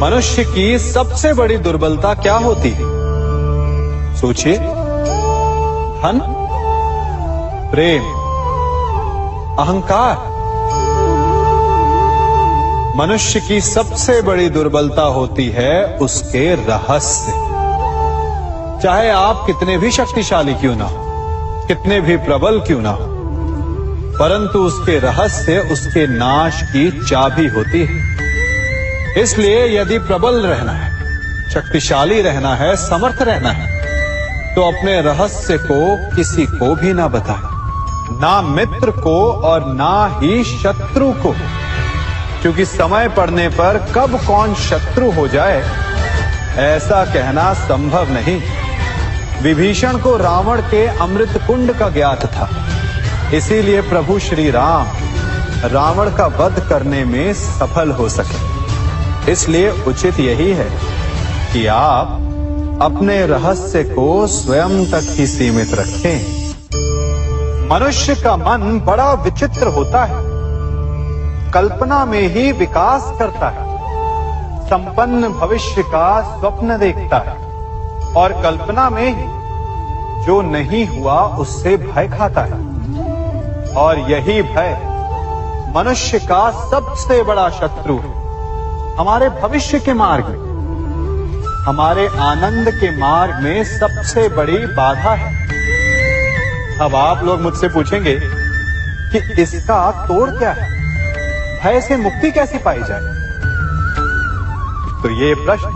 मनुष्य की सबसे बड़ी दुर्बलता क्या होती है? सोचिए। धन, प्रेम, अहंकार। मनुष्य की सबसे बड़ी दुर्बलता होती है उसके रहस्य। चाहे आप कितने भी शक्तिशाली क्यों ना हो, कितने भी प्रबल क्यों ना हो, परंतु उसके रहस्य उसके नाश की चाबी होती है। इसलिए यदि प्रबल रहना है, शक्तिशाली रहना है, समर्थ रहना है, तो अपने रहस्य को किसी को भी ना बताए, ना मित्र को और ना ही शत्रु को, क्योंकि समय पड़ने पर कब कौन शत्रु हो जाए ऐसा कहना संभव नहीं। विभीषण को रावण के अमृत कुंड का ज्ञात था, इसीलिए प्रभु श्री राम रावण का वध करने में सफल हो सके। इसलिए उचित यही है कि आप अपने रहस्य को स्वयं तक ही सीमित रखें। मनुष्य का मन बड़ा विचित्र होता है, कल्पना में ही विकास करता है, संपन्न भविष्य का स्वप्न देखता है और कल्पना में ही जो नहीं हुआ उससे भय खाता है। और यही भय मनुष्य का सबसे बड़ा शत्रु है। हमारे भविष्य के मार्ग में, हमारे आनंद के मार्ग में सबसे बड़ी बाधा है। अब आप लोग मुझसे पूछेंगे कि इसका तोड़ क्या है, भय से मुक्ति कैसे पाई जाए? तो ये प्रश्न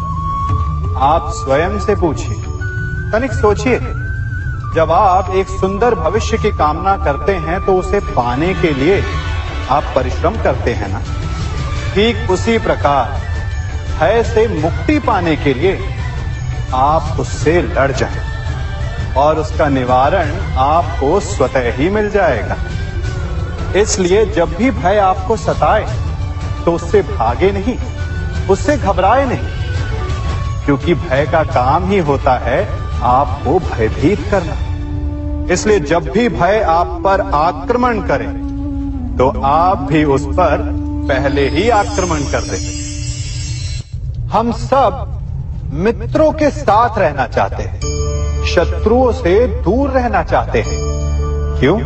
आप स्वयं से पूछिए। तनिक सोचिए, जब आप एक सुंदर भविष्य की कामना करते हैं तो उसे पाने के लिए आप परिश्रम करते हैं ना? ठीक उसी प्रकार भय से मुक्ति पाने के लिए आप उससे लड़ जाएं और उसका निवारण आपको स्वतः ही मिल जाएगा। इसलिए जब भी भय आपको सताए तो उससे भागे नहीं, उससे घबराए नहीं, क्योंकि भय का काम ही होता है आपको भयभीत करना। इसलिए जब भी भय आप पर आक्रमण करे तो आप भी उस पर पहले ही आक्रमण कर दें। हम सब मित्रों के साथ रहना चाहते हैं, शत्रुओं से दूर रहना चाहते हैं। क्यों?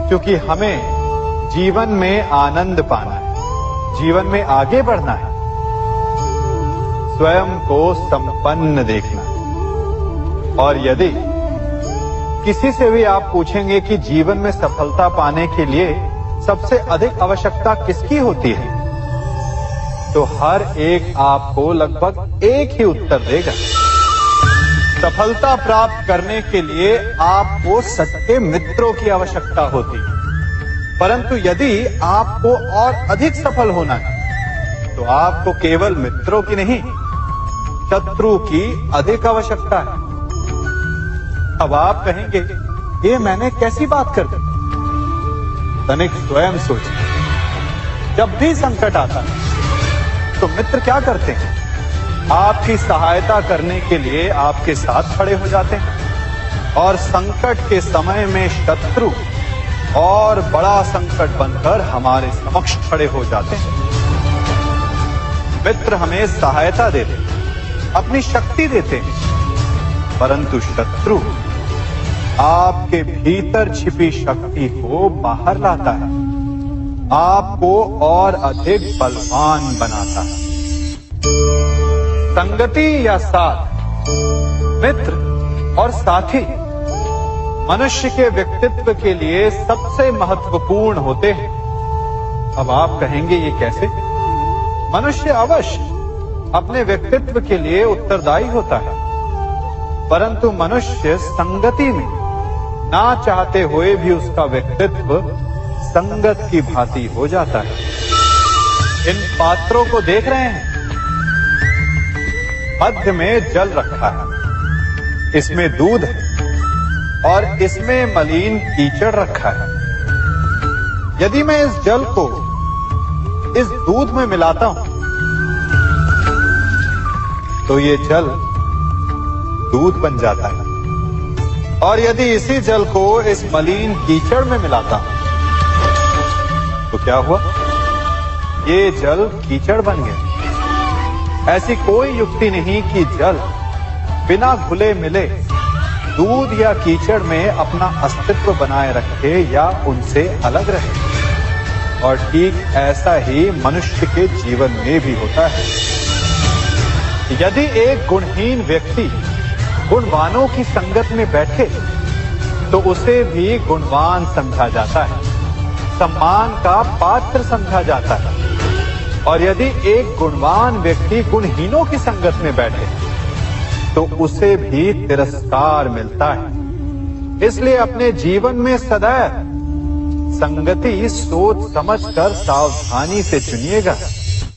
क्योंकि हमें जीवन में आनंद पाना है, जीवन में आगे बढ़ना है, स्वयं को संपन्न देखना है। और यदि किसी से भी आप पूछेंगे कि जीवन में सफलता पाने के लिए सबसे अधिक आवश्यकता किसकी होती है, तो हर एक आपको लगभग एक ही उत्तर देगा। सफलता प्राप्त करने के लिए आपको सच्चे मित्रों की आवश्यकता होती है। परंतु यदि आपको और अधिक सफल होना है तो आपको केवल मित्रों की नहीं, शत्रु की अधिक आवश्यकता है। अब आप कहेंगे, ये मैंने कैसी बात कर दी? तनिक स्वयं सोचिए। जब भी संकट आता है तो मित्र क्या करते हैं? आपकी सहायता करने के लिए आपके साथ खड़े हो जाते हैं और संकट के समय में शत्रु और बड़ा संकट बनकर हमारे समक्ष खड़े हो जाते हैं। मित्र हमें सहायता देते हैं, अपनी शक्ति देते हैं, परंतु शत्रु आपके भीतर छिपी शक्ति को बाहर लाता है, आपको और अधिक बलवान बनाता है। संगति या साथ, मित्र और साथी मनुष्य के व्यक्तित्व के लिए सबसे महत्वपूर्ण होते हैं। अब आप कहेंगे, ये कैसे? मनुष्य अवश्य अपने व्यक्तित्व के लिए उत्तरदायी होता है, परंतु मनुष्य संगति में ना चाहते हुए भी उसका व्यक्तित्व संगत की भांति हो जाता है। इन पात्रों को देख रहे हैं, मध्य में जल रखा है, इसमें दूध है और इसमें मलिन कीचड़ रखा है। यदि मैं इस जल को इस दूध में मिलाता हूं तो ये जल दूध बन जाता है, और यदि इसी जल को इस मलिन कीचड़ में मिलाता हूं तो क्या हुआ? ये जल कीचड़ बन गया। ऐसी कोई युक्ति नहीं कि जल बिना घुले मिले दूध या कीचड़ में अपना अस्तित्व बनाए रखे या उनसे अलग रहे। और ठीक ऐसा ही मनुष्य के जीवन में भी होता है। यदि एक गुणहीन व्यक्ति गुणवानों की संगत में बैठे तो उसे भी गुणवान समझा जाता है, सम्मान का पात्र समझा जाता है। और यदि एक गुणवान व्यक्ति गुणहीनों की संगत में बैठे तो उसे भी तिरस्कार मिलता है। इसलिए अपने जीवन में सदैव संगति सोच समझकर सावधानी से चुनिएगा।